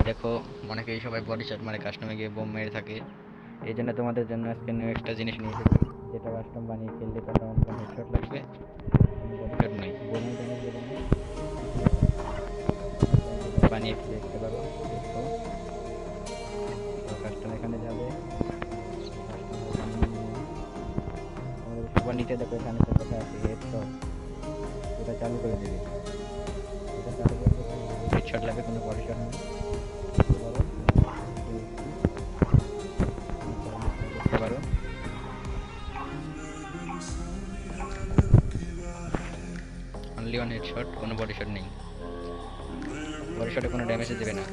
দেখো, অনেকেই সবাই বডি শট মারে, কাস্টমে গিয়ে বোম মেরে থাকে। এই জন্য তোমাদের জন্য আজকে নিউ একটা জিনিস নিয়ে এসেছি, যেটা কাস্টম বানিয়ে খেললে তখন কোনো হেডশট লাগবে, কোনো বডি শট নাই, বোমও ড্যামেজ দেবে না, কিছু হবে না। বানিয়ে দেখতে পারো, দেখো। তো কাস্টম এখানে যাবে, কাস্টম বানিয়ে নিয়ে আমাদের সবার নিচে দেখো এখানে একটা কথা আছে হেডশট, এটা চালু করে দেবে। এটা চালু করতে হেডশট লাগবে, কোনো বডি শট নেই। দেখতে পারো, দেখতে পারো অনলি ওয়ান হেডশট, কোনো বডি শট নেই, বডি শটে কোনো ড্যামেজ দেবে না।